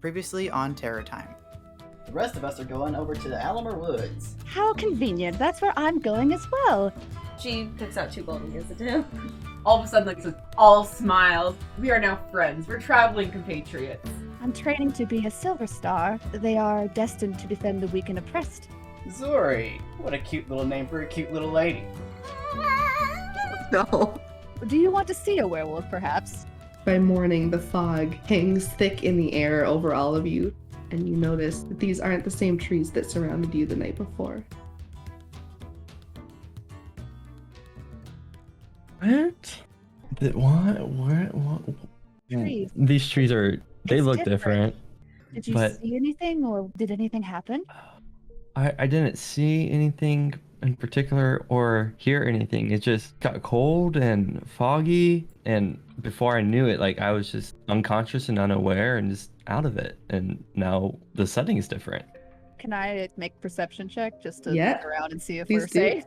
Previously on Terror Time. The rest of us are going over to the Alamer Woods. How convenient. That's where I'm going as well. She picks out 2 gold and gives it to him. All of a sudden, like, all smiles. We are now friends. We're traveling compatriots. I'm training to be a Silver Star. They are destined to defend the weak and oppressed. Zori. What a cute little name for a cute little lady. No. Do you want to see a werewolf, perhaps? By morning, the fog hangs thick in the air over all of you, and you notice that these aren't the same trees that surrounded you the night before. What? What? Trees. These trees are, they It's look different. Did you But- see anything, or did anything happen? I didn't see anything in particular or hear anything. It just got cold and foggy, and before I knew it, like, I was just unconscious and unaware and just out of it. And now the setting is different. Can I make perception check just to Yeah. look around and see if Please we're do. safe?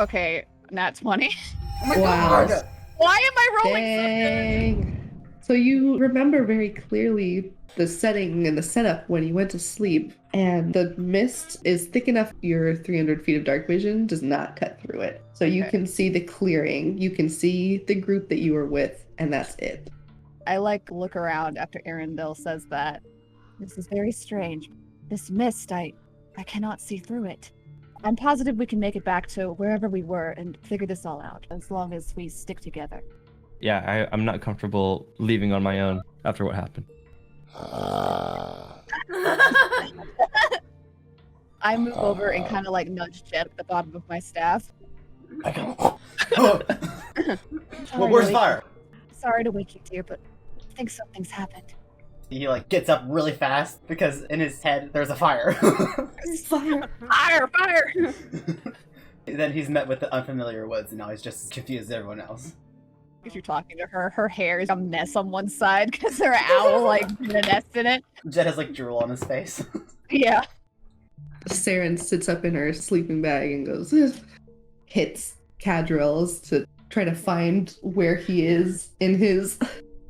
Okay, nat 20. Oh my Wow. god! Why am I rolling so good? Dang. So you remember very clearly the setting and the setup when you went to sleep, and the mist is thick enough your 300 feet of dark vision does not cut through it. So you Okay. can see the clearing, you can see the group that you were with, and that's it. I look around after Erendil says that. This is very strange. This mist, I cannot see through it. I'm positive we can make it back to wherever we were and figure this all out, as long as we stick together. Yeah, I'm not comfortable leaving on my own after what happened. I move over and kind of nudge Jet at the bottom of my staff. Well, Sorry where's to fire? Sorry to wake you, dear, but I think something's happened. He gets up really fast because in his head there's a fire. Fire! Fire! Then he's met with the unfamiliar woods, and now he's just as confused as everyone else. If you're talking to her, her hair is a mess on one side because her owl in a nest in it. Jet has drool on his face. Yeah. Saren sits up in her sleeping bag and goes, hits Cadril's to try to find where he is in his...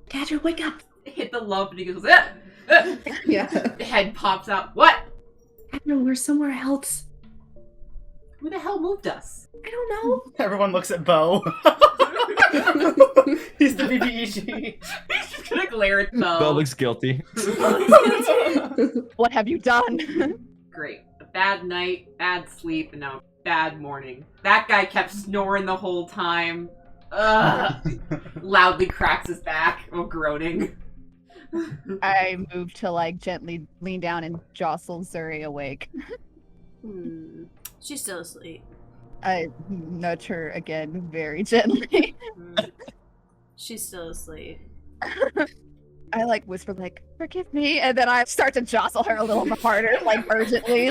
Cadril, wake up! Hit the lump and he goes, ah! Ah! Yeah. The head pops out. What? Cadril, we're somewhere else. Who the hell moved us? I don't know. Everyone looks at Bo. He's the BBEG. He's just gonna glare at Bo. Belle looks guilty. What have you done? Great. A bad night, bad sleep, and now a bad morning. That guy kept snoring the whole time. Ugh. Loudly cracks his back while groaning. I move to gently lean down and jostle Zuri awake. She's still asleep. I nudge her again very gently. She's still asleep. I whisper forgive me, and then I start to jostle her a little harder, urgently,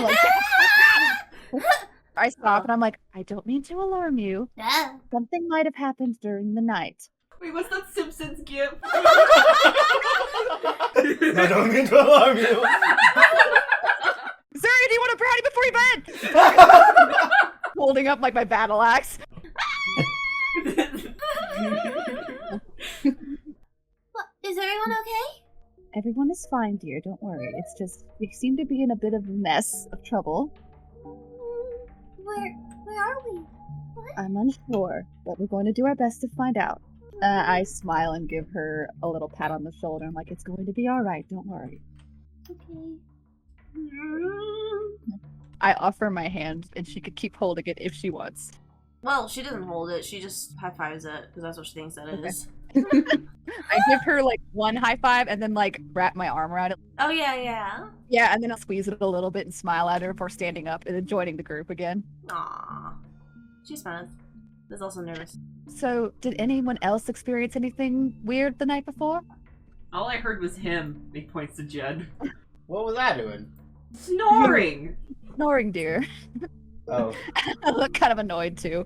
I stop and I'm I don't mean to alarm you. Ah. Something might have happened during the night. Wait, what's that Simpsons gif? I don't mean to alarm you. Zuri, do you want a brownie before you bed? Holding up my battle axe. What? Is everyone okay? Everyone is fine, dear. Don't worry. It's just we seem to be in a bit of a mess of trouble. Where are we? I'm unsure, but we're going to do our best to find out. I smile and give her a little pat on the shoulder. I'm it's going to be all right. Don't worry. Okay. I offer my hand, and she could keep holding it if she wants. Well, she doesn't hold it. She just high fives it because that's what she thinks that is. I give her one high five, and then wrap my arm around it. Oh yeah. Yeah, and then I'll squeeze it a little bit and smile at her before standing up and then joining the group again. Aww. She's fine. She's also nervous. So, did anyone else experience anything weird the night before? All I heard was him. He points to Jed. What was I doing? Snoring! Snoring, dear. Oh. I look kind of annoyed too.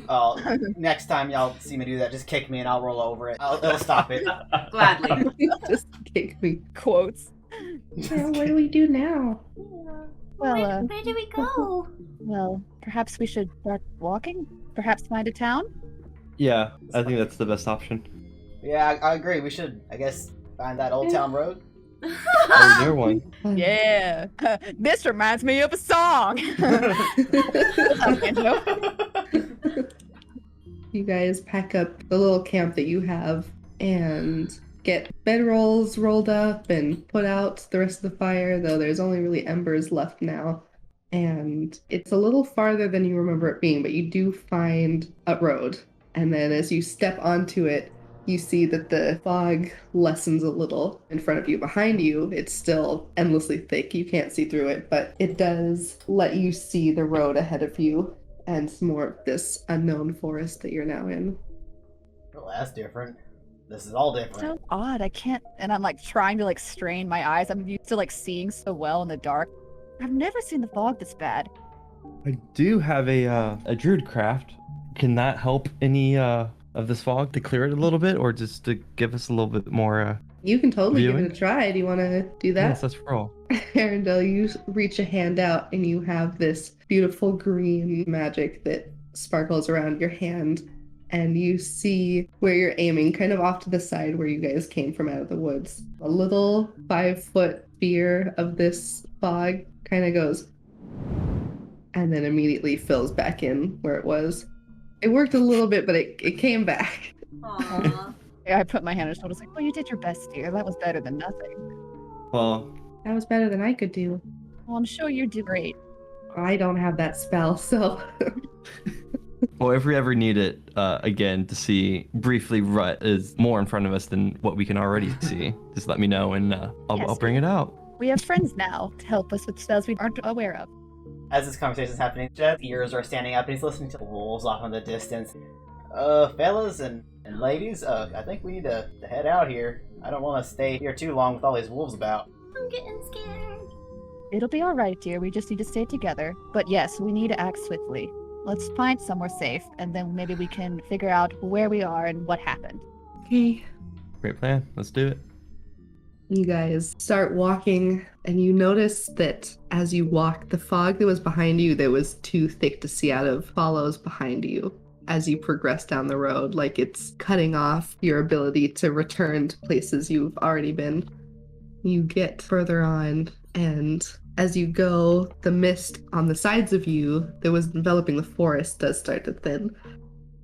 Oh, next time y'all see me do that, just kick me and I'll roll over it. It'll stop it. Gladly. Just kick me. Quotes. What do we do now? Well, where do we go? Well, perhaps we should start walking? Perhaps find a town? Yeah, I think that's the best option. Yeah, I agree. We should, I guess, find that old town road. Or near one. Yeah. This reminds me of a song. Pinto. You guys pack up the little camp that you have and get bedrolls rolled up and put out the rest of the fire, though there's only really embers left now. And it's a little farther than you remember it being, but you do find a road. And then as you step onto it, you see that the fog lessens a little in front of you. Behind you, it's still endlessly thick. You can't see through it, but it does let you see the road ahead of you and some more of this unknown forest that you're now in. Well, that's different. This is all different. So odd. I can't, and I'm like trying to like strain my eyes. I'm used to like seeing so well in the dark. I've never seen the fog this bad. I do have a druid craft. Can that help any of this fog to clear it a little bit, or just to give us a little bit more? You can totally Viewing? give it a try. Do you want to do that? Yes, let's roll. Erendil, you reach a hand out and you have this beautiful green magic that sparkles around your hand. And you see where you're aiming, kind of off to the side where you guys came from out of the woods. A little 5-foot sphere of this fog kind of goes and then immediately fills back in where it was. It worked a little bit, but it came back. Aww. I put my hand on his shoulder. I was like, well, you did your best, dear. That was better than nothing. Well, That was better than I could do. Well, I'm sure you did great. I don't have that spell, so... well, if we ever need it again to see briefly, Rut is more in front of us than what we can already see. Just let me know, and I'll Yes. bring it out. We have friends now to help us with spells we aren't aware of. As this conversation is happening, Jed's ears are standing up and he's listening to the wolves off in the distance. Fellas and ladies, I think we need to head out here. I don't want to stay here too long with all these wolves about. I'm getting scared. It'll be all right, dear. We just need to stay together. But yes, we need to act swiftly. Let's find somewhere safe, and then maybe we can figure out where we are and what happened. Okay. Great plan. Let's do it. You guys start walking, and you notice that as you walk, the fog that was behind you that was too thick to see out of follows behind you as you progress down the road, like it's cutting off your ability to return to places you've already been. You get further on, and as you go, the mist on the sides of you that was enveloping the forest does start to thin.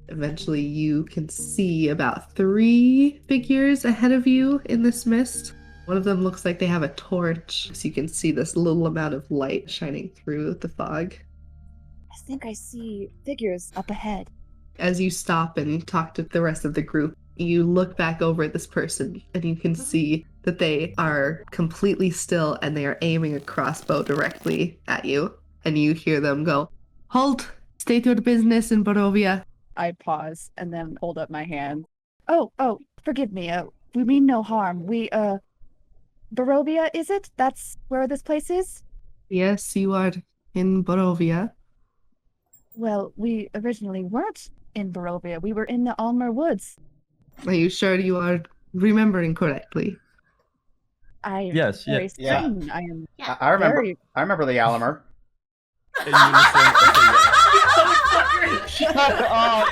Eventually, you can see about 3 figures ahead of you in this mist. One of them looks like they have a torch, so you can see this little amount of light shining through the fog. I think I see figures up ahead. As you stop and talk to the rest of the group, you look back over at this person and you can see that they are completely still and they are aiming a crossbow directly at you. And you hear them go, "Halt! State your business in BAROVIA." I pause and then hold up my hand. Oh, forgive me. We mean no harm. Barovia, is it? That's where this place is? Yes, you are in BAROVIA. Well, we originally weren't in Barovia. We were in the Almer Woods. Are you sure you are remembering correctly? Yes, very yeah. certain. I am I remember. very... I remember the Alamer. Shut up!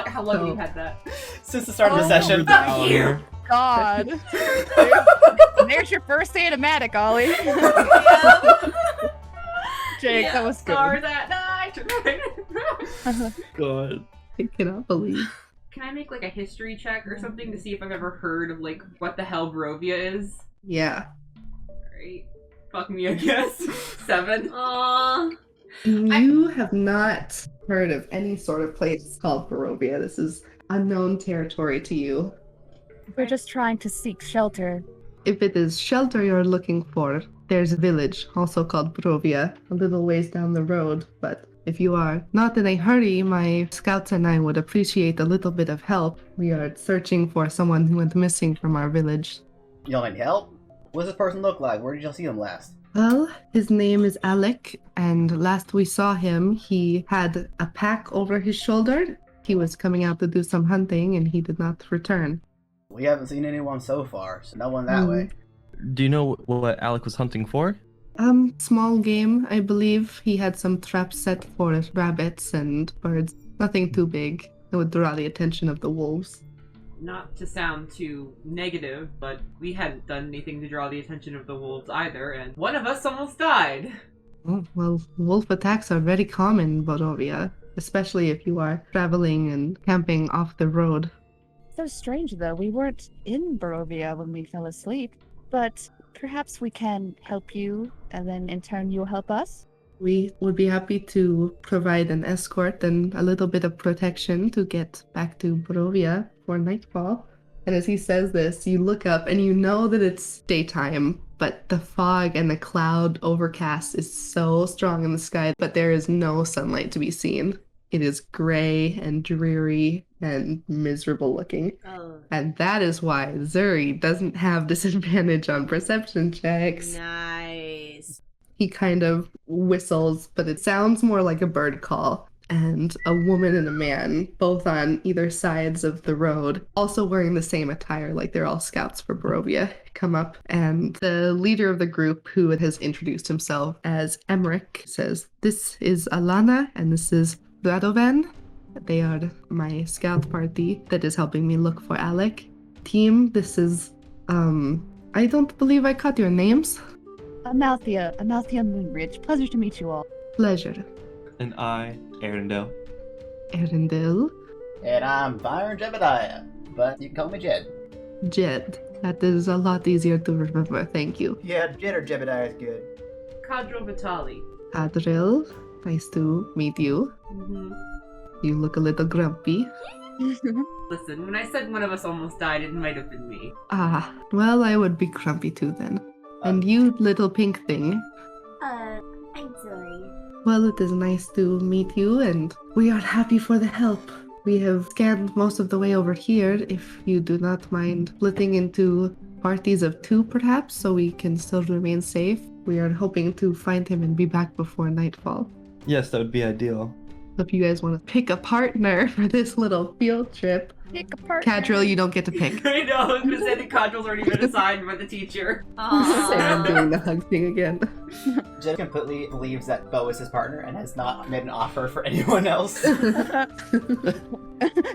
How long have you had that? Since the start of the session. Fuck you. God. There's your first animatic, Ollie. Jake, that was good. Stars at night. God. I cannot believe. Can I make like a history check or something to see if I've ever heard of like what the hell Barovia is? Yeah. Alright. Fuck me, I guess. 7. Aww. You have not heard of any sort of place called BAROVIA. This is unknown territory to you. We're just trying to seek shelter. If it is shelter you're looking for, there's a village, also called BAROVIA, a little ways down the road. But if you are not in a hurry, my scouts and I would appreciate a little bit of help. We are searching for someone who went missing from our village. Y'all need help? What does this person look like? Where did y'all see him last? Well, his name is Alec, and last we saw him, he had a pack over his shoulder. He was coming out to do some hunting, and he did not return. We haven't seen anyone so far, so no one that way. Do you know what Alec was hunting for? Small game, I believe. He had some traps set for rabbits and birds. Nothing too big that would draw the attention of the wolves. Not to sound too negative, but we hadn't done anything to draw the attention of the wolves either, and one of us almost died. Oh, well, wolf attacks are very common in BAROVIA, especially if you are traveling and camping off the road. So strange, though. We weren't in Barovia when we fell asleep, but perhaps we can help you, and then in turn you'll help us? We would be happy to provide an escort and a little bit of protection to get back to Barovia for nightfall. And as he says this, you look up and you know that it's daytime, but the fog and the cloud overcast is so strong in the sky, but there is no sunlight to be seen. It is gray and dreary and miserable looking. Oh, And that is why Zuri doesn't have disadvantage on perception checks. nice. He kind of whistles, but it sounds more like a bird call. And a woman and a man, both on either sides of the road, also wearing the same attire, like they're all scouts for Barovia, come up. And the leader of the group, who has introduced himself as Emmerich, says, "This is Alana, and this is Radovan. They are my scout party that is helping me look for Alec. Team, this is, I don't believe I caught your names. Amalthea Moonridge. Pleasure to meet you all. Pleasure. And I, Erendil. Erendil. And I'm Byron Jebediah, but you can call me Jed. Jed. That is a lot easier to remember, thank you. Yeah, Jed or Jebediah is good. Cadro Vitali. Adril, nice to meet you. Mm-hmm. You look a little grumpy. Listen, when I said one of us almost died, it might have been me. Ah, well, I would be grumpy too then. And you, little pink thing. I'm sorry. Well, it is nice to meet you, and we are happy for the help. We have scanned most of the way over here, if you do not mind splitting into parties of 2 perhaps, so we can still remain safe. We are hoping to find him and be back before nightfall. Yes, that would be ideal. So if you guys want to pick a partner for this little field trip, Pick a partner. Cadril, you don't get to pick. I know, I was gonna say the Cadro's already been assigned by the teacher. Sam Aww. doing the hug thing again. Jed completely believes that Bo is his partner and has not made an offer for anyone else.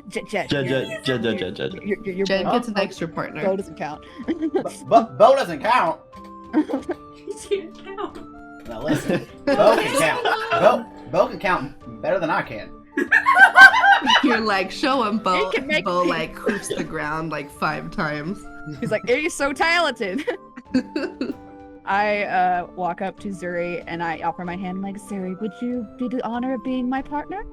Jed. Jed. Your Jed Bo- gets an extra partner. Bo doesn't count. But Bo doesn't count. He can't count. Now listen, Bo can count. Bo can count better than I can. You're like, show him, Bo. You can make Bo me. like hoops the ground like 5 times. He's like, he's so talented. I walk up to Zuri and I offer my hand like, Zuri, would you be the honor of being my partner?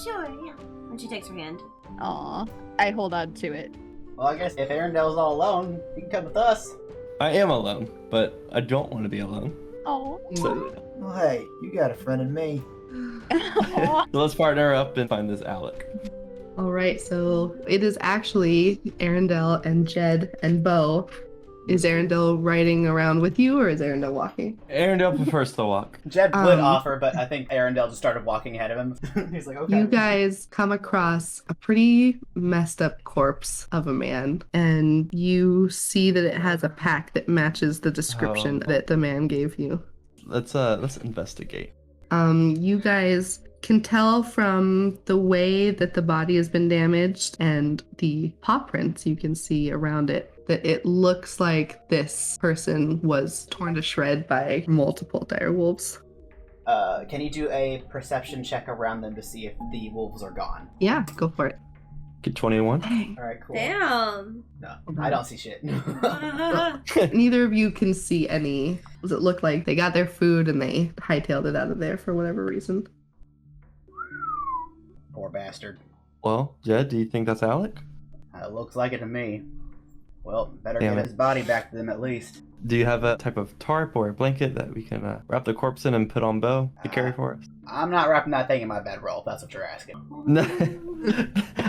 Sure, yeah. And she takes her hand. Aw. I hold on to it. Well, I guess if Erendil's all alone, he can come with us. I am alone, but I don't want to be alone. Oh. So, Well, hey, you got a friend in me. so let's partner up and find this Alec. All right, so it is actually Erendil and Jed and Bo. Is Erendil riding around with you, or is Erendil walking? Erendil prefers to walk. Jed would Um, offer, but I think Erendil just started walking ahead of him. He's like, okay. You guys come across a pretty messed up corpse of a man, and you see that it has a pack that matches the description Oh. that the man gave you. Let's investigate. You guys can tell from the way that the body has been damaged and the paw prints you can see around it that it looks like this person was torn to shred by multiple dire wolves. Can you do a perception check around them to see if the wolves are gone? Yeah, go for it. Get 21. All right, cool. Damn. No, I don't see shit. Neither of you can see any. Does it look like they got their food and they hightailed it out of there for whatever reason? Poor bastard. Well, Jed, do you think that's Alec? Looks like it to me. Well, better Damn get it. his body back to them at least. Do you have a type of tarp or a blanket that we can wrap the corpse in and put on Bo to carry for us? I'm not wrapping that thing in my bedroll, if that's what you're asking. No,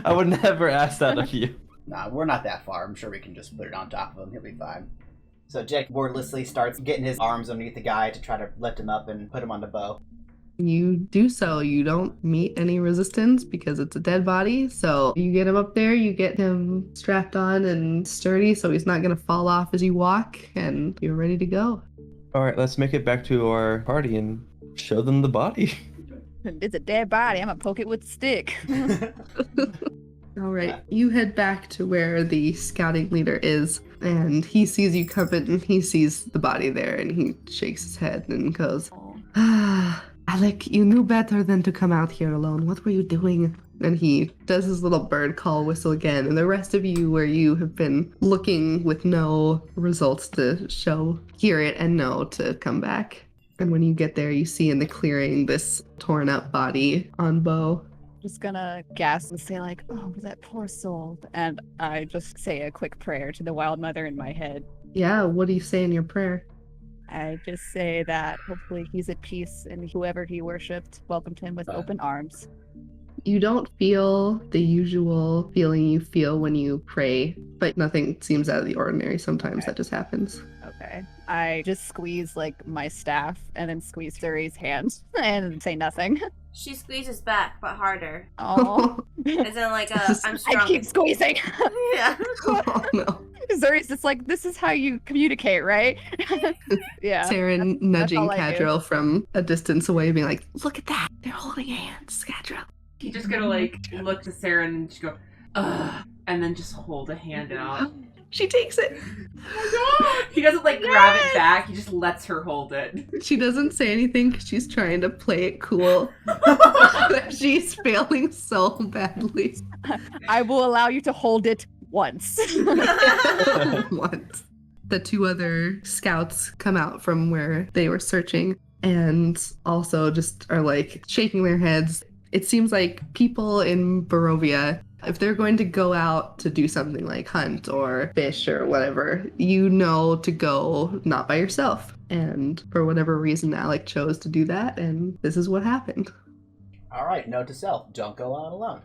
I would never ask that of you. Nah, we're not that far. I'm sure we can just put it on top of him. He'll be fine. So Jake wordlessly starts getting his arms underneath the guy to try to lift him up and put him on the bow. You do so. You don't meet any resistance because it's a dead body. So you get him up there, you get him strapped on and sturdy so he's not going to fall off as you walk, and you're ready to go. All right, let's make it back to our party and show them the body. It's a dead body. I'm gonna poke it with a stick. All right, you head back to where the scouting leader is, and he sees you come in, and he sees the body there, and he shakes his head and goes, Alec, you knew better than to come out here alone. What were you doing? And he does his little bird call whistle again, and the rest of you, where you have been looking with no results to show, hear it and know to come back. And when you get there, you see in the clearing this torn up body on Bo. Just gonna gasp and say like, oh, that poor soul. And I just say a quick prayer to the Wild Mother in my head. Yeah, what do you say in your prayer? I just say that hopefully he's at peace and whoever he worshipped welcomed him with open arms. You don't feel the usual feeling you feel when you pray, but nothing seems out of the ordinary. Sometimes that just happens. Okay. I just squeeze like my staff and then squeeze Suri's hand and say nothing. She squeezes back, but harder. Oh. As in, like, I'm strong. I keep squeezing. Yeah. Oh no. Zuri's just like, this is how you communicate, right? Yeah. Saren nudging all I do. Cadril from a distance away, being like, look at that. They're holding hands, Cadril. He's just gonna like look to Sarah and just go, ugh, and then just hold a hand out. She takes it. He doesn't like grab it back, he just lets her hold it. She doesn't say anything 'cause she's trying to play it cool. But she's failing so badly. I will allow you to hold it once. Once. The two other scouts come out from where they were searching and also just are like shaking their heads. It seems like people in Barovia, if they're going to go out to do something like hunt or fish or whatever, you know to go not by yourself. And for whatever reason, Alec chose to do that, and this is what happened. All right, note to self: don't go out alone.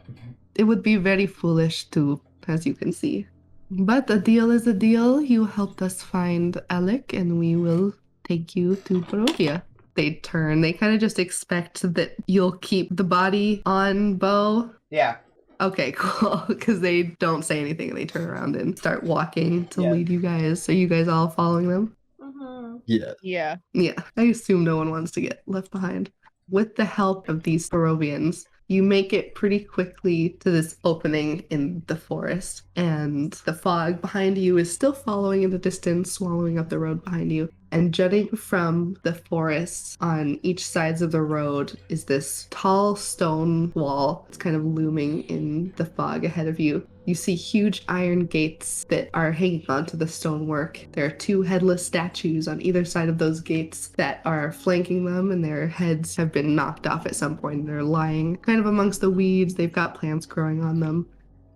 It would be very foolish to, as you can see. But a deal is a deal. You helped us find Alec, and we will take you to Barovia. They turn. They kind of just expect that you'll keep the body on Bo. Yeah. Okay, cool. Because they don't say anything. They turn around and start walking to lead you guys. Are you guys all following them? Mm-hmm. Yeah. Yeah. Yeah. I assume no one wants to get left behind. With the help of these Barovians, you make it pretty quickly to this opening in the forest, and the fog behind you is still following in the distance, swallowing up the road behind you. And jutting from the forest on each sides of the road is this tall stone wall. It's kind of looming in the fog ahead of you. You see huge iron gates that are hanging onto the stonework. There are two headless statues on either side of those gates that are flanking them, and their heads have been knocked off at some point. They're lying kind of amongst the weeds. They've got plants growing on them.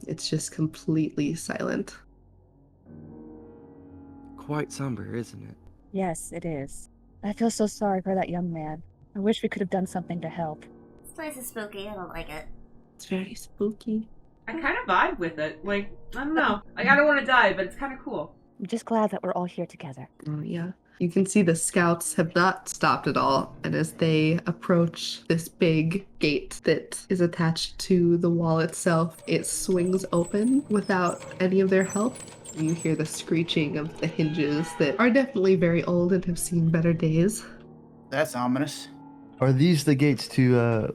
It's just completely silent. Quite somber, isn't it? Yes, it is. I feel so sorry for that young man. I wish we could have done something to help. This place is spooky. I don't like it. It's very spooky. I kind of vibe with it. Like, I don't know. Like, I don't want to die, but it's kind of cool. I'm just glad that we're all here together. Oh, yeah. You can see the scouts have not stopped at all, and as they approach this big gate that is attached to the wall itself, it swings open without any of their help. You hear the screeching of the hinges that are definitely very old and have seen better days. That's ominous. Are these the gates to,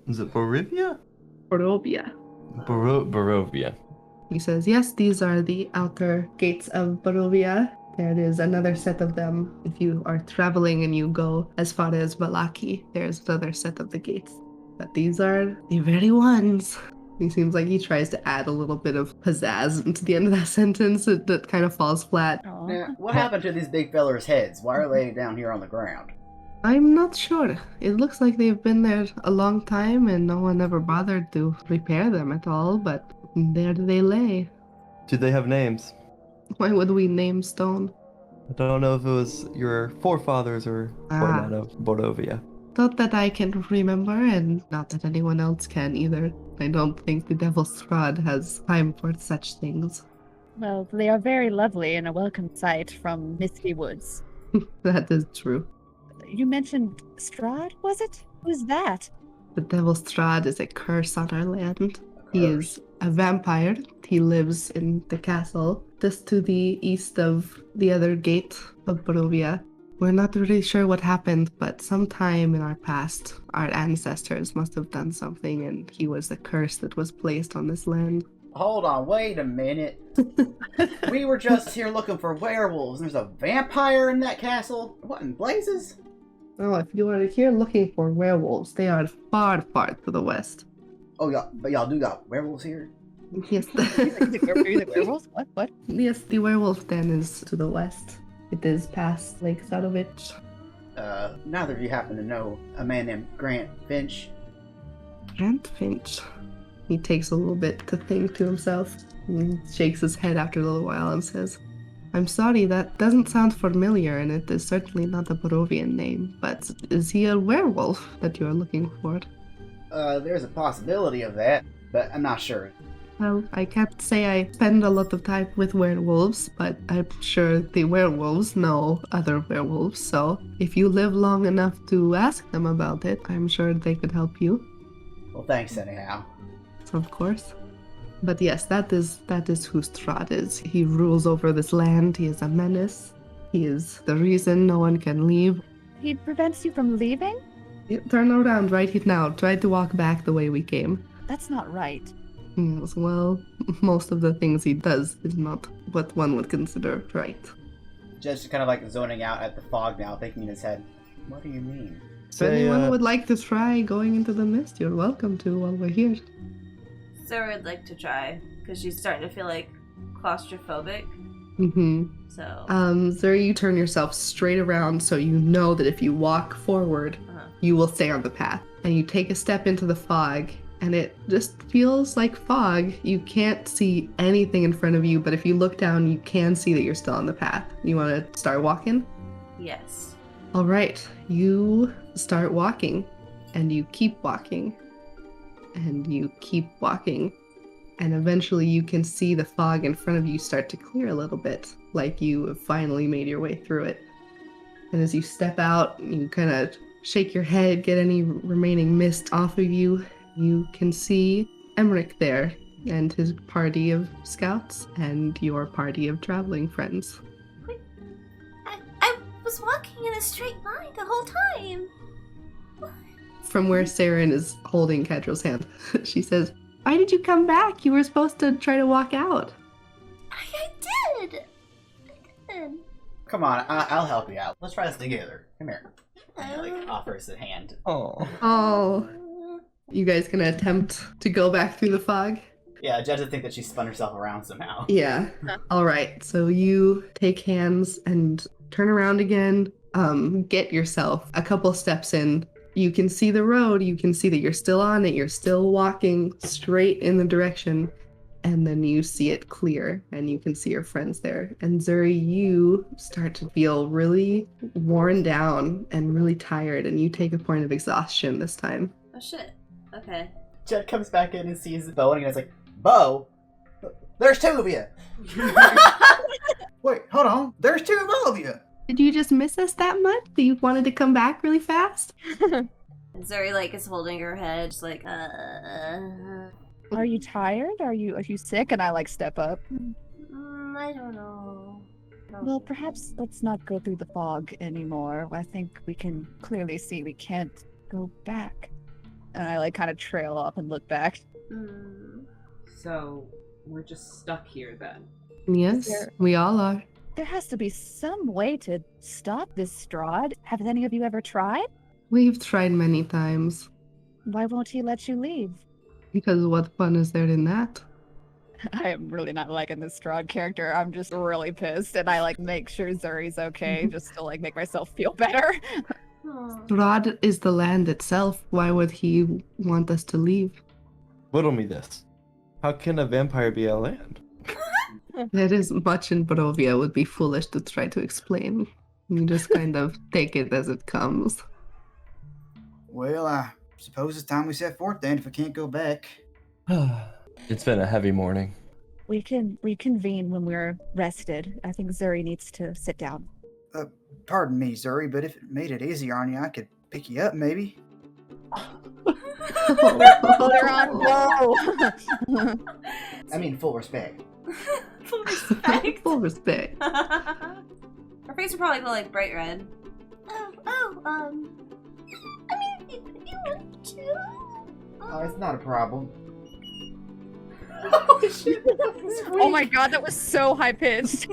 is it Barovia? Barovia. Barovia. He says, yes, these are the outer gates of Barovia. There is another set of them. If you are traveling and you go as far as Valaki, there's another set of the gates. But these are the very ones. He seems like he tries to add a little bit of pizzazz into the end of that sentence that kind of falls flat. Now, what happened to these big fellers' heads? Why are they down here on the ground? I'm not sure. It looks like they've been there a long time and no one ever bothered to repair them at all, but there they lay. Do they have names? Why would we name stone? I don't know if it was your forefathers or born out of Barovia. Not that I can remember, and not that anyone else can either. I don't think the Devil's Strahd has time for such things. Well, they are very lovely and a welcome sight from Misty Woods. That is true. You mentioned Strahd, was it? Who's that? The Devil's Strahd is a curse on our land. He is a vampire. He lives in the castle just to the east of the other gate of Barovia. We're not really sure what happened, but sometime in our past, our ancestors must have done something, and he was the curse that was placed on this land. Hold on, wait a minute. We were just here looking for werewolves, and there's a vampire in that castle? What in blazes? Oh, if you are here looking for werewolves, they are far, far to the west. Oh, but y'all do got werewolves here? Yes. The werewolves? What? Yes, the werewolf den is to the west. It is past Lake Sadovich. Neither of you happen to know a man named Grant Finch? Grant Finch. He takes a little bit to think to himself, and shakes his head after a little while and says, I'm sorry, that doesn't sound familiar, and it is certainly not a Barovian name, but is he a werewolf that you are looking for? There's a possibility of that, but I'm not sure. Well, I can't say I spend a lot of time with werewolves, but I'm sure the werewolves know other werewolves, so if you live long enough to ask them about it, I'm sure they could help you. Well, thanks anyhow. Of course. But yes, that is who Strahd is. He rules over this land. He is a menace. He is the reason no one can leave. He prevents you from leaving? Turn around right now. Try to walk back the way we came. That's not right. Yes, well, most of the things he does is not what one would consider right. Just kind of like zoning out at the fog now, thinking in his head, what do you mean? If anyone would like to try going into the mist, you're welcome to while we're here. Sarah would like to try, because she's starting to feel like claustrophobic. Mm-hmm. So. Zuri, you turn yourself straight around so you know that if you walk forward, you will stay on the path. And you take a step into the fog, and it just feels like fog. You can't see anything in front of you, but if you look down, you can see that you're still on the path. You want to start walking? Yes. All right, you start walking, and you keep walking. And you keep walking, and eventually you can see the fog in front of you start to clear a little bit, like you have finally made your way through it. And as you step out, you kind of shake your head, get any remaining mist off of you. You can see Emmerich there, and his party of scouts, and your party of traveling friends. Wait, I was walking in a straight line the whole time. From where Saren is holding Kedrill's hand, she says, why did you come back? You were supposed to try to walk out. I did. Come on, I'll help you out. Let's try this together. Come here. And he, offers a hand. Oh. You guys gonna attempt to go back through the fog? Yeah, Judge would think that she spun herself around somehow. Yeah. All right. So you take hands and turn around again. Get yourself a couple steps in. You can see the road, you can see that you're still on it, you're still walking straight in the direction, and then you see it clear, and you can see your friends there. And Zuri, you start to feel really worn down and really tired, and you take a point of exhaustion this time. Oh shit. Okay. Jed comes back in and sees Bo, and he's like, Bo? There's two of you! Wait, hold on. There's two of all of you. Did you just miss us that much? That you wanted to come back really fast? And Zuri like is holding her head, just like Are you tired? Are you sick? And I like step up. I don't know. Well, perhaps let's not go through the fog anymore. I think we can clearly see we can't go back. And I like kind of trail off and look back. So we're just stuck here then. Yes, we all are. There has to be some way to stop this Strahd. Have any of you ever tried? We've tried many times. Why won't he let you leave? Because what fun is there in that? I am really not liking this Strahd character. I'm just really pissed, and I like make sure Zuri's okay just to like make myself feel better. Strahd is the land itself. Why would he want us to leave? Riddle me this. How can a vampire be a land? There is much in Barovia would be foolish to try to explain. You just kind of take it as it comes. Well, I suppose it's time we set forth then if we can't go back. It's been a heavy morning. We can reconvene when we're rested. I think Zuri needs to sit down. Pardon me, Zuri, but if it made it easier on you, I could pick you up, maybe. Put her on go. I mean, full respect. Full respect. Full respect. Her face would probably go like bright red. I mean, if you want to. Oh, it's not a problem. Oh my god, that was so high pitched.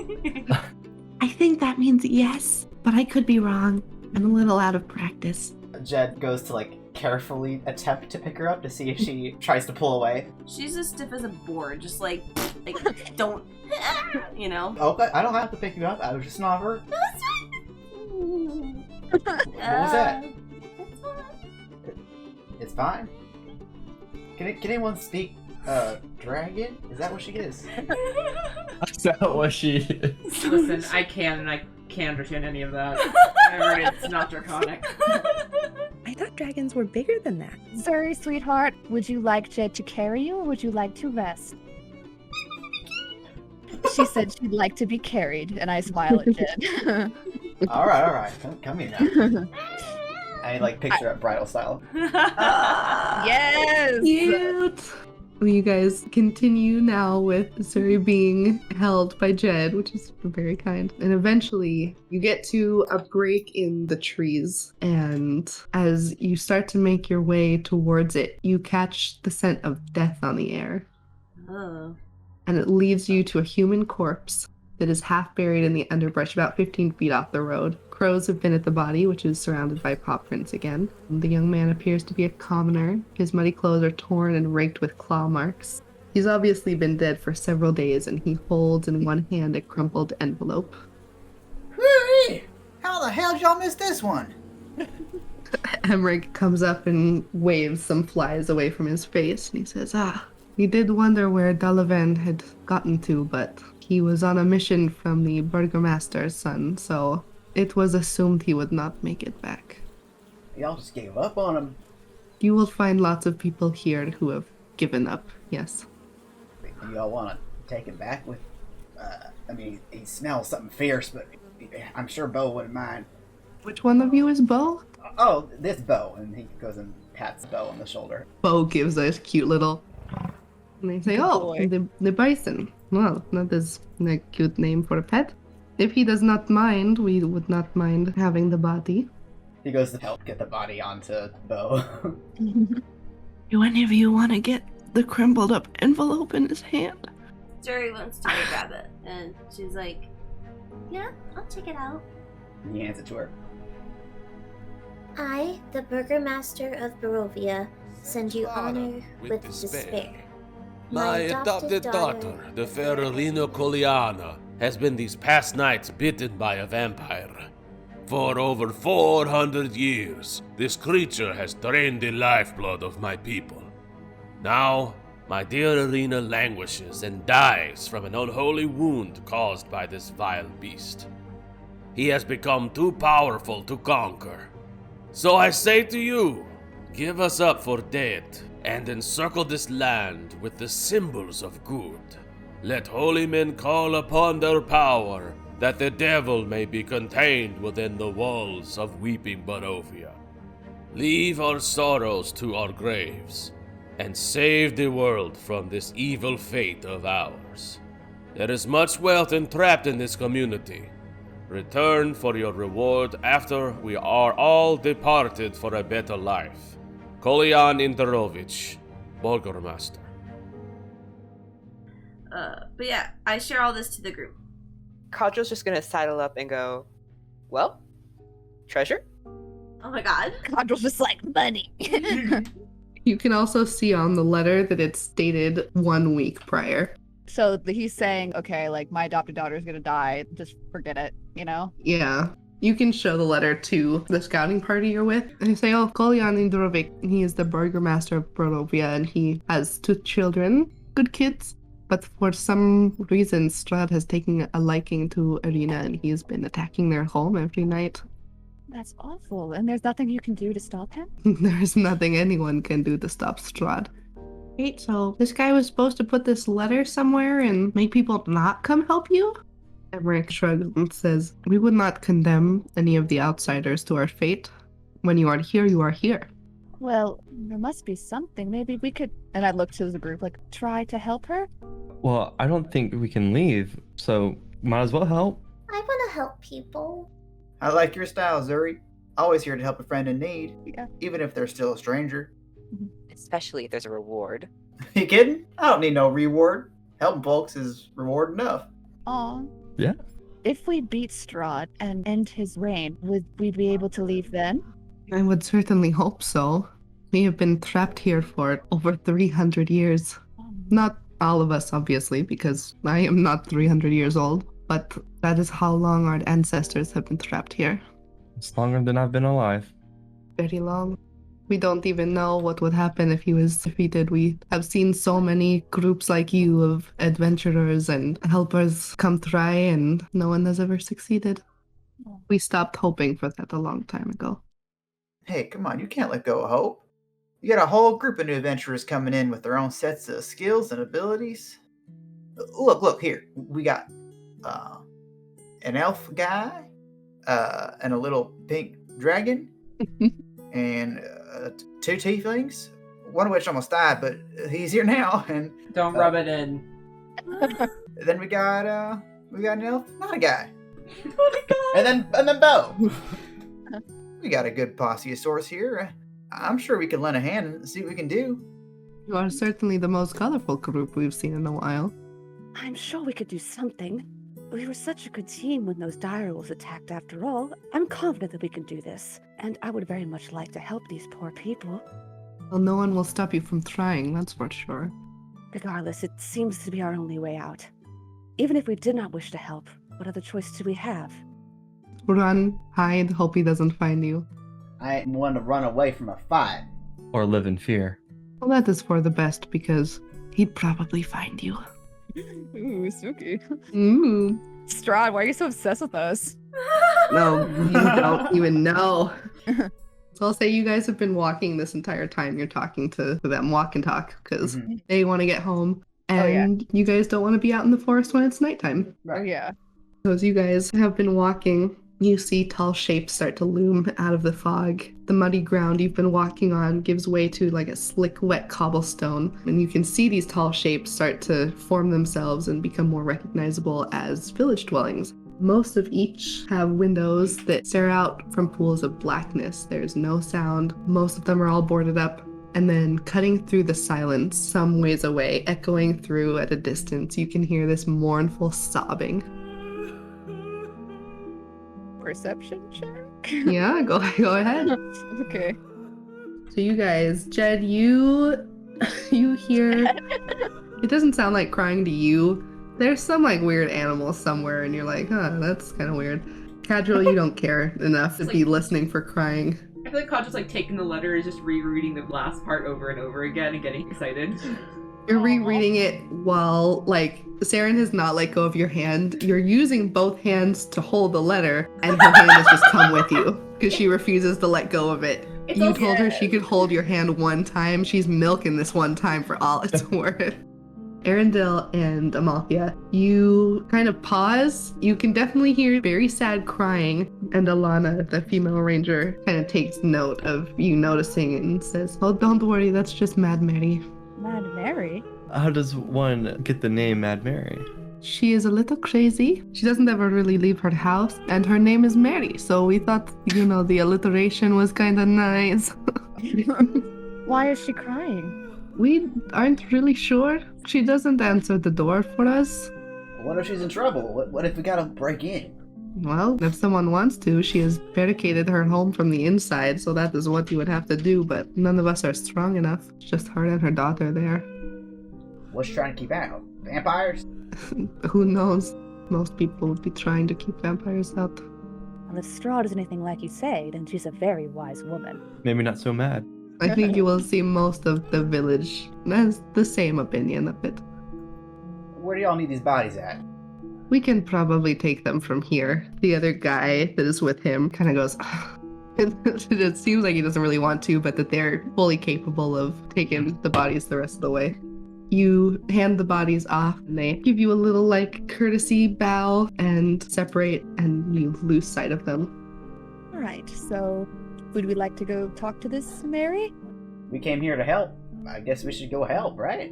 I think that means yes, but I could be wrong. I'm a little out of practice. Jed goes to carefully attempt to pick her up to see if she tries to pull away. She's as stiff as a board, just like don't, you know. Okay, I don't have to pick you up. I was just an offer. What was that? It's fine. Can anyone speak dragon? Is that what she is? Is that what she is? Listen, I can and I can't understand any of that. I heard it's not draconic. I thought dragons were bigger than that. Sorry, sweetheart. Would you like Jed to carry you or would you like to rest? She said she'd like to be carried, and I smile at Jed. Alright. Come here now. I picture up bridal style. Yes! Cute! Well, you guys continue now with Suri being held by Jed, which is very kind. And eventually, you get to a break in the trees. And as you start to make your way towards it, you catch the scent of death on the air. Oh. And it leads you to a human corpse that is half buried in the underbrush about 15 feet off the road. Crows have been at the body, which is surrounded by paw prints again. The young man appears to be a commoner. His muddy clothes are torn and raked with claw marks. He's obviously been dead for several days, and he holds in one hand a crumpled envelope. Hey, how the hell did y'all miss this one? Emmerich comes up and waves some flies away from his face, and he says, we did wonder where Dalavan had gotten to, but he was on a mission from the Burgomaster's son, so it was assumed he would not make it back. Y'all just gave up on him. You will find lots of people here who have given up, yes. Do y'all want to take him back with... he smells something fierce, but I'm sure Bo wouldn't mind. Which one of you is Bo? Oh, this Bo. And he goes and pats Bo on the shoulder. Bo gives a cute little... And they say, the bison. Well, that is a cute name for a pet. If he does not mind, we would not mind having the body. He goes to help get the body onto Bo. Do any of you want to get the crumpled up envelope in his hand? Jerry wants to go grab it, and she's like, Yeah, I'll check it out. And he hands it to her. I, the Burgomaster of Barovia, send you honor with despair. My adopted daughter, the fair Reno Coliana, has been these past nights bitten by a vampire. For over 400 years, this creature has drained the lifeblood of my people. Now, my dear Arena languishes and dies from an unholy wound caused by this vile beast. He has become too powerful to conquer. So I say to you, give us up for dead, and encircle this land with the symbols of good. Let holy men call upon their power, that the devil may be contained within the walls of weeping Barovia. Leave our sorrows to our graves, and save the world from this evil fate of ours. There is much wealth entrapped in this community. Return for your reward after we are all departed for a better life. Kolian Interovich, Burgomaster. but yeah, I share all this to the group. Kadra's just gonna sidle up and go, well, treasure? Oh my god. Condral's just like, money. You can also see on the letter that it's dated 1 week prior. So he's saying, okay, my adopted daughter's gonna die, just forget it, you know? Yeah. You can show the letter to the scouting party you're with. And you say, Kolian Indrovic, he is the Burgomaster of Barovia, and he has 2 children, good kids. But for some reason, Strahd has taken a liking to Arena, and he's been attacking their home every night. That's awful. And there's nothing you can do to stop him? There's nothing anyone can do to stop Strahd. Wait, so this guy was supposed to put this letter somewhere and make people not come help you? Emmerich shrugs and says, we would not condemn any of the outsiders to our fate. When you are here, you are here. Well, there must be something. Maybe we could, and I look to the group, try to help her? Well, I don't think we can leave, so might as well help. I want to help people. I like your style, Zuri. Always here to help a friend in need, Yeah. even if they're still a stranger. Especially if there's a reward. You kidding? I don't need no reward. Helping folks is reward enough. Aw. Yeah. If we beat Strahd and end his reign, would we be able to leave then? I would certainly hope so. We have been trapped here for over 300 years. Not all of us, obviously, because I am not 300 years old, but that is how long our ancestors have been trapped here. It's longer than I've been alive. Very long. We don't even know what would happen if he was defeated. We have seen so many groups like you of adventurers and helpers come try, and no one has ever succeeded. We stopped hoping for that a long time ago. Hey, come on, you can't let go of hope. You got a whole group of new adventurers coming in with their own sets of skills and abilities. Look, here. We got an elf guy, and a little pink dragon, and 2 tieflings, one of which almost died, but he's here now. And Don't rub it in. then we got an elf, not a guy, And then Bo. we got a good posse of sorts here. I'm sure we can lend a hand and see what we can do. You are certainly the most colorful group we've seen in a while. I'm sure we could do something. We were such a good team when those direwolves attacked after all. I'm confident that we can do this, and I would very much like to help these poor people. Well, no one will stop you from trying, that's for sure. Regardless, it seems to be our only way out. Even if we did not wish to help, what other choice do we have? Run, hide, hope he doesn't find you. I ain't one to run away from a fight. Or live in fear. Well, that is for the best, because he'd probably find you. Ooh, spooky. Ooh. Strahd, why are you so obsessed with us? No, you don't even know. So I'll say you guys have been walking this entire time. You're talking to them, walk and talk, because they want to get home. And you guys don't want to be out in the forest when it's nighttime. Oh, yeah. So as you guys have been walking, you see tall shapes start to loom out of the fog. The muddy ground you've been walking on gives way to like a slick, wet cobblestone. And you can see these tall shapes start to form themselves and become more recognizable as village dwellings. Most of each have windows that stare out from pools of blackness. There's no sound. Most of them are all boarded up. And then cutting through the silence some ways away, echoing through at a distance, you can hear this mournful sobbing. Perception check? Yeah, go ahead. Okay. So you guys, Jed, you hear, it doesn't sound like crying to you. There's some like weird animal somewhere and you're like, huh, that's kind of weird. Cadril, you don't care enough to be listening for crying. I feel like Conjur's like taking the letter and just rereading the last part over and over again and getting excited. You're rereading it while, like, Saren has not let go of your hand. You're using both hands to hold the letter, and her hand has just come with you because she refuses to let go of it. You told her she could hold your hand one time. She's milking this one time for all it's worth. Erendil and Amalthea, you kind of pause. You can definitely hear very sad crying, and Alana, the female ranger, kind of takes note of you noticing and says, "Oh, don't worry, that's just Mad Mary." Mad Mary? How does one get the name Mad Mary? She is a little crazy. She doesn't ever really leave her house, and her name is Mary, so we thought, the alliteration was kind of nice. Why is she crying? We aren't really sure. She doesn't answer the door for us. What if she's in trouble? What if we gotta break in? Well, if someone wants to, she has barricaded her home from the inside, so that is what you would have to do, but none of us are strong enough. It's just her and her daughter there. What's she trying to keep out? Vampires? Who knows? Most people would be trying to keep vampires out. Well, if Strahd is anything like you say, then she's a very wise woman. Maybe not so mad. I think you will see most of the village has the same opinion of it. Where do y'all need these bodies at? We can probably take them from here. The other guy that is with him kind of goes, it seems like he doesn't really want to, but that they're fully capable of taking the bodies the rest of the way. You hand the bodies off and they give you a little like courtesy bow and separate and you lose sight of them. All right, so would we like to go talk to this Mary? We came here to help. I guess we should go help, right?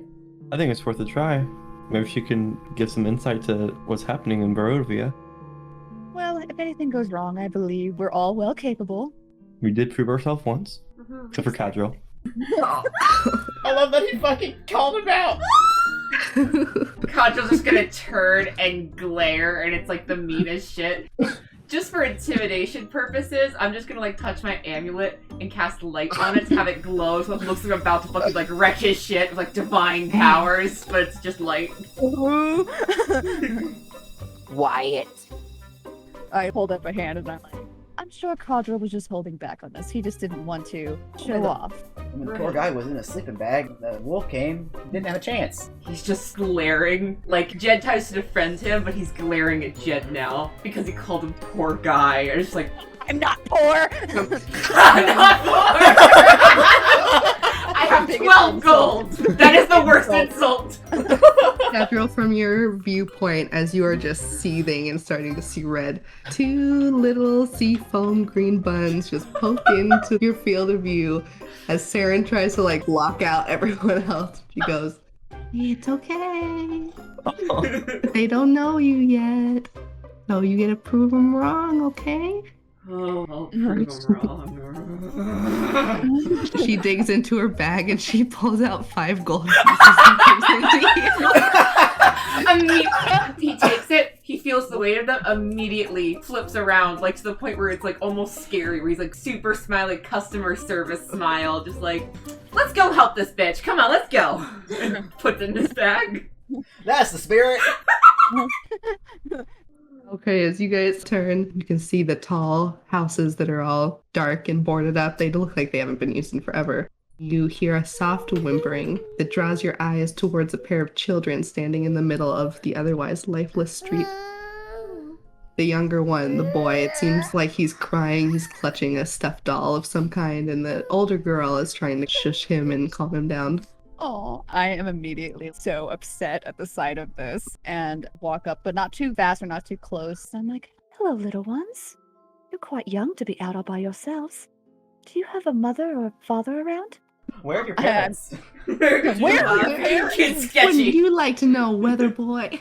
I think it's worth a try. Maybe she can give some insight to what's happening in BAROVIA. Well, if anything goes wrong, I believe we're all well capable. We did prove ourselves once, except for Cadriel. I love that he fucking called him out. Conjo's just gonna turn and glare, and it's like the meanest shit. Just for intimidation purposes, I'm just gonna like touch my amulet and cast light on it to have it glow so it looks like I'm about to fucking like wreck his shit with like divine powers, but it's just light. Wyatt. I hold up a hand and I'm like, I'm sure Cadriel was just holding back on this. He just didn't want to show off. When the poor guy was in a sleeping bag, the wolf came, he didn't have a chance. He's just glaring. Like, Jed tries to defend him, but he's glaring at Jed now because he called him poor guy. And it's like, I'm not poor! I'm not poor! I have 12 gold! That is the worst insult! Cadriel, from your viewpoint, as you are just seething and starting to see red, two little seafoam green buns just poke into your field of view as Saren tries to like block out everyone else. She goes, "It's okay. They don't know you yet. So you get to prove them wrong, okay?" Oh, I'll prove him wrong. She digs into her bag and she pulls out 5 gold pieces and gives them to you. He takes it, he feels the weight of them, immediately flips around, like to the point where it's like almost scary, where he's like super smiley customer service smile, just like, let's go help this bitch, come on, let's go. And puts it in his bag. That's the spirit. Okay, as you guys turn, you can see the tall houses that are all dark and boarded up. They look like they haven't been used in forever. You hear a soft whimpering that draws your eyes towards a pair of children standing in the middle of the otherwise lifeless street. The younger one, the boy, it seems like he's crying, he's clutching a stuffed doll of some kind, and the older girl is trying to shush him and calm him down. Oh, I am immediately so upset at the sight of this and walk up, but not too fast or not too close. I'm like, Hello, little ones. You're quite young to be out all by yourselves. Do you have a mother or father around? Where are your parents? Where are your parents? It's sketchy. Wouldn't you like to know, weather boy?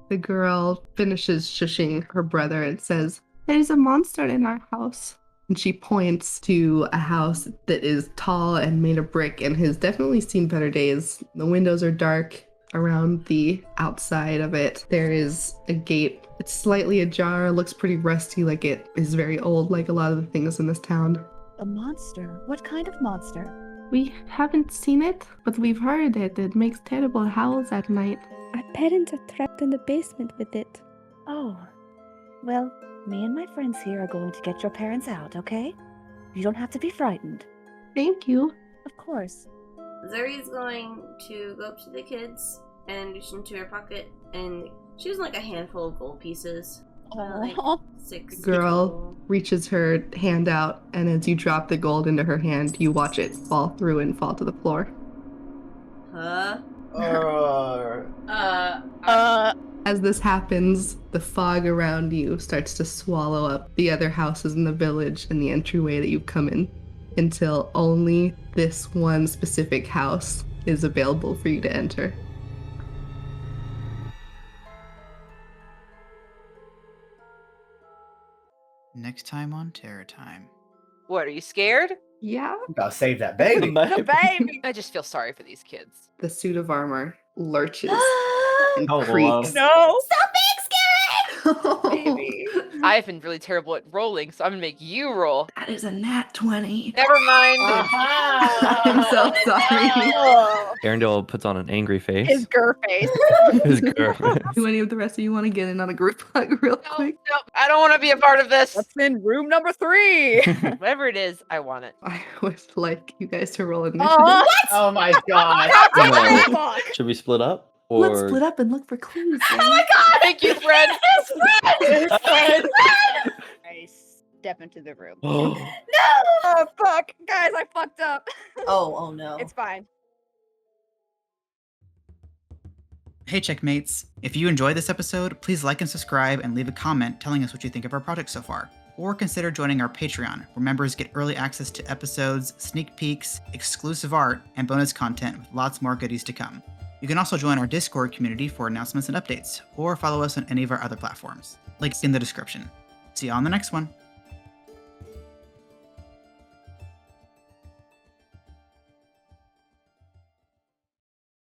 The girl finishes shushing her brother and says, "There's a monster in our house." And she points to a house that is tall and made of brick and has definitely seen better days. The windows are dark. Around the outside of it, there is a gate. It's slightly ajar, looks pretty rusty, like it is very old, like a lot of the things in this town. A monster? What kind of monster? We haven't seen it, but we've heard it. It makes terrible howls at night. Our parents are trapped in the basement with it. Oh, well, me and my friends here are going to get your parents out, okay? You don't have to be frightened. Thank you. Of course. Zuri's going to go up to the kids and reach into her pocket and choose like a handful of gold pieces. Like 6. The girl reaches her hand out, and as you drop the gold into her hand, you watch it fall through and fall to the floor. Huh? As this happens, the fog around you starts to swallow up the other houses in the village and the entryway that you've come in, until only this one specific house is available for you to enter. Next time on Terror Time. What, are you scared? Yeah. Gotta save that baby. The baby! I just feel sorry for these kids. The suit of armor lurches and Oh, creaks. No! Stop being scary! Baby. I've been really terrible at rolling, so I'm gonna make you roll. That is a nat 20. Never mind. I'm so sorry. Erendil puts on an angry face. His gur face. His girlfriend. Do any of the rest of you want to get in on a group hug real quick? Nope, I don't want to be a part of this. What's in room number 3? Whatever it is, I want it. I would like you guys to roll initiative. Oh my god. No. Should we split up? Or... Let's split up and look for clues. Oh my god! Thank you, friend. I step into the room. Oh. Oh, fuck. Guys, I fucked up. Oh no. It's fine. Hey, Checkmates. If you enjoyed this episode, please like and subscribe and leave a comment telling us what you think of our project so far. Or consider joining our Patreon, where members get early access to episodes, sneak peeks, exclusive art, and bonus content with lots more goodies to come. You can also join our Discord community for announcements and updates, or follow us on any of our other platforms. Links in the description. See you on the next one.